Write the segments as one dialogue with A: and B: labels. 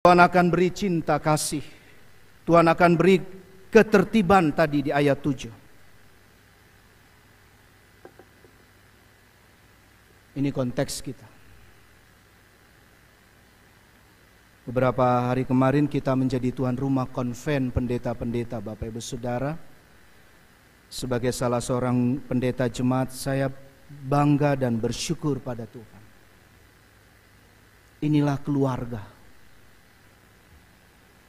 A: Tuhan akan beri cinta kasih. Tuhan akan beri ketertiban tadi di ayat 7. Ini konteks kita. Beberapa hari kemarin kita menjadi tuan rumah konven pendeta-pendeta, Bapak Ibu Saudara. Sebagai salah seorang pendeta jemaat, saya bangga dan bersyukur pada Tuhan. Inilah keluarga.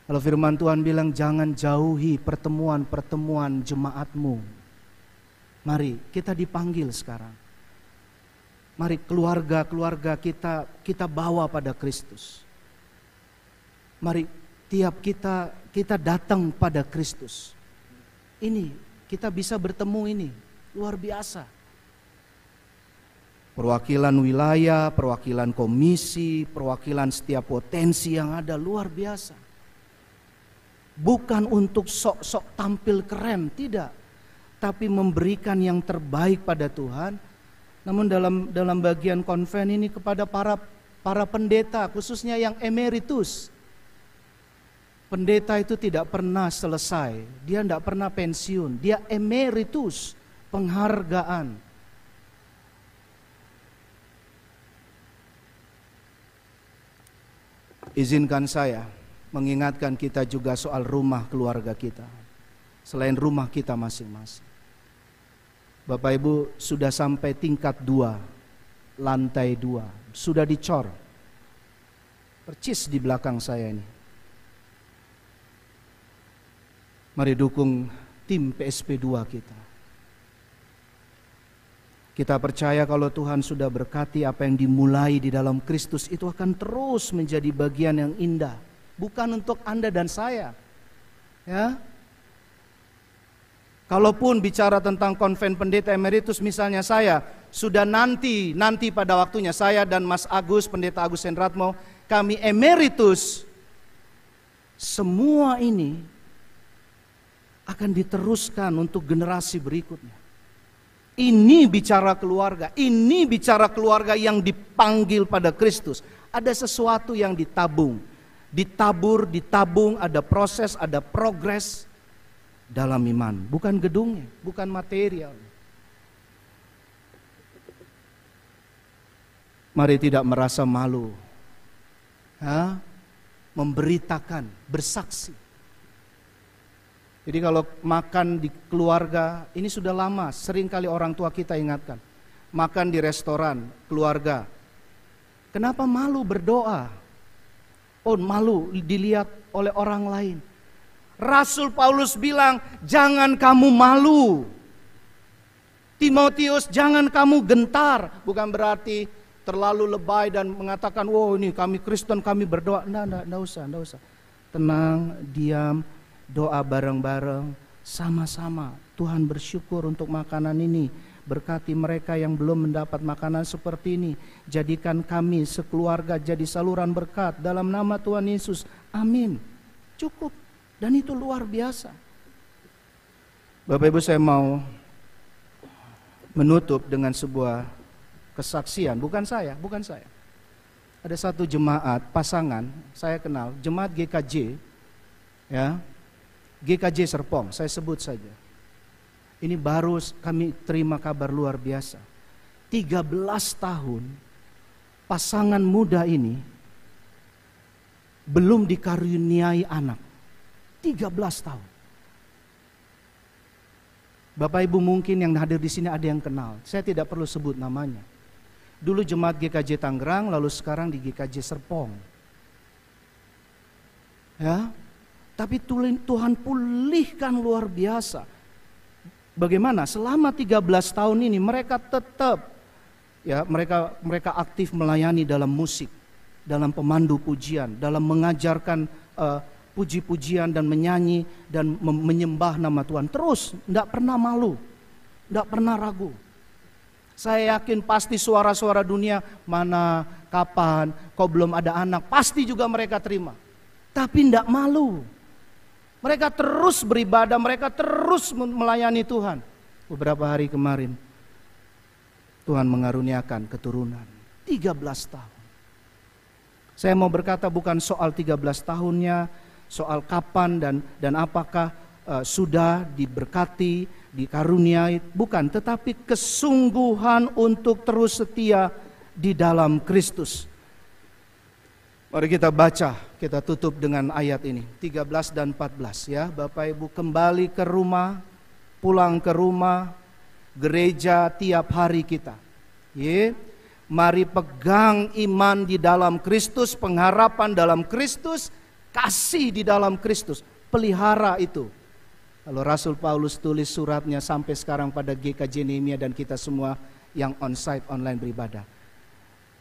A: Kalau firman Tuhan bilang jangan jauhi pertemuan-pertemuan jemaatmu. Mari kita dipanggil sekarang. Mari keluarga-keluarga kita bawa pada Kristus. Mari tiap kita datang pada Kristus. Ini kita bisa bertemu, ini luar biasa. Perwakilan wilayah, perwakilan komisi, perwakilan setiap potensi yang ada luar biasa. Bukan untuk sok-sok tampil keren, tidak. Tapi memberikan yang terbaik pada Tuhan. Namun dalam bagian konven ini kepada para pendeta, khususnya yang emeritus. Pendeta itu tidak pernah selesai, dia tidak pernah pensiun, dia emeritus, penghargaan. Izinkan saya mengingatkan kita juga soal rumah keluarga kita, selain rumah kita masing-masing. Bapak Ibu sudah sampai tingkat 2, lantai 2, sudah dicor, percis di belakang saya ini. Mari dukung tim PSP2 kita. Kita percaya kalau Tuhan sudah berkati apa yang dimulai di dalam Kristus itu akan terus menjadi bagian yang indah. Bukan untuk Anda dan saya. Ya. Kalaupun bicara tentang konven pendeta emeritus misalnya saya, sudah nanti pada waktunya saya dan Mas Agus, pendeta Agus Hendratmo, kami emeritus. Semua ini akan diteruskan untuk generasi berikutnya. Ini bicara keluarga, ini bicara keluarga yang dipanggil pada Kristus. Ada sesuatu yang ditabung, ditabung, ada proses, ada progres dalam iman. Bukan gedungnya, bukan material. Mari tidak merasa malu, memberitakan, bersaksi. Jadi kalau makan di keluarga, ini sudah lama, sering kali orang tua kita ingatkan. Makan di restoran, keluarga. Kenapa malu berdoa? Oh, malu dilihat oleh orang lain. Rasul Paulus bilang, jangan kamu malu. Timotius, jangan kamu gentar. Bukan berarti terlalu lebay dan mengatakan, wow ini kami Kristen, kami berdoa. Nggak usah. Tenang, diam. Doa bareng-bareng, sama-sama. Tuhan bersyukur untuk makanan ini. Berkati mereka yang belum mendapat makanan seperti ini. Jadikan kami sekeluarga jadi saluran berkat dalam nama Tuhan Yesus. Amin. Cukup. Dan itu luar biasa. Bapak Ibu, saya mau menutup dengan sebuah kesaksian. Bukan saya. Ada satu jemaat, pasangan, saya kenal, jemaat GKJ, ya. GKJ Serpong, saya sebut saja. Ini baru kami terima kabar luar biasa. 13 tahun pasangan muda ini belum dikaruniai anak. 13 tahun. Bapak Ibu mungkin yang hadir di sini ada yang kenal. Saya tidak perlu sebut namanya. Dulu jemaat GKJ Tangerang, lalu sekarang di GKJ Serpong. Ya. Tapi Tuhan pulihkan luar biasa. Bagaimana? Selama 13 tahun ini mereka tetap, ya, mereka aktif melayani dalam musik, dalam pemandu pujian, dalam mengajarkan puji-pujian dan menyanyi dan menyembah nama Tuhan. Terus, tidak pernah malu, tidak pernah ragu. Saya yakin pasti suara-suara dunia, mana, kapan, kok belum ada anak, pasti juga mereka terima. Tapi tidak malu. Mereka terus beribadah, mereka terus melayani Tuhan. Beberapa hari kemarin Tuhan mengaruniakan keturunan 13 tahun. Saya mau berkata bukan soal 13 tahunnya, soal kapan dan apakah sudah diberkati, dikaruniai, bukan, tetapi kesungguhan untuk terus setia di dalam Kristus. Mari kita baca, kita tutup dengan ayat ini, 13 dan 14 ya. Bapak Ibu kembali ke rumah, pulang ke rumah, gereja tiap hari kita. Mari pegang iman di dalam Kristus, pengharapan dalam Kristus, kasih di dalam Kristus. Pelihara itu. Kalau Rasul Paulus tulis suratnya sampai sekarang pada GKJ Nehemia dan kita semua yang onsite online beribadah.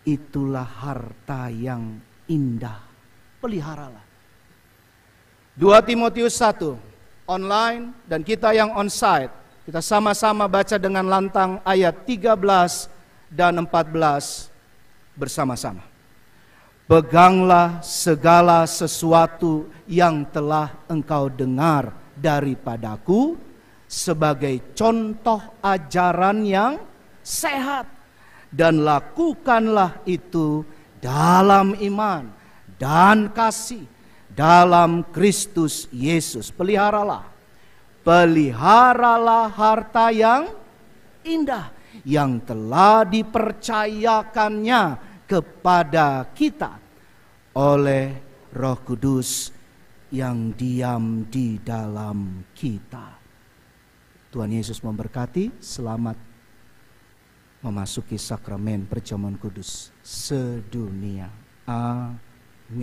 A: Itulah harta yang indah. Peliharalah. 2 Timotius 1 online dan kita yang onsite. Kita sama-sama baca dengan lantang ayat 13 dan 14 bersama-sama. Peganglah segala sesuatu yang telah engkau dengar daripadaku sebagai contoh ajaran yang sehat, dan lakukanlah itu dalam iman dan kasih dalam Kristus Yesus. Peliharalah harta yang indah yang telah dipercayakannya kepada kita oleh Roh Kudus yang diam di dalam kita. Tuhan Yesus memberkati. Selamat memasuki sakramen perjamuan kudus sedunia. Amin.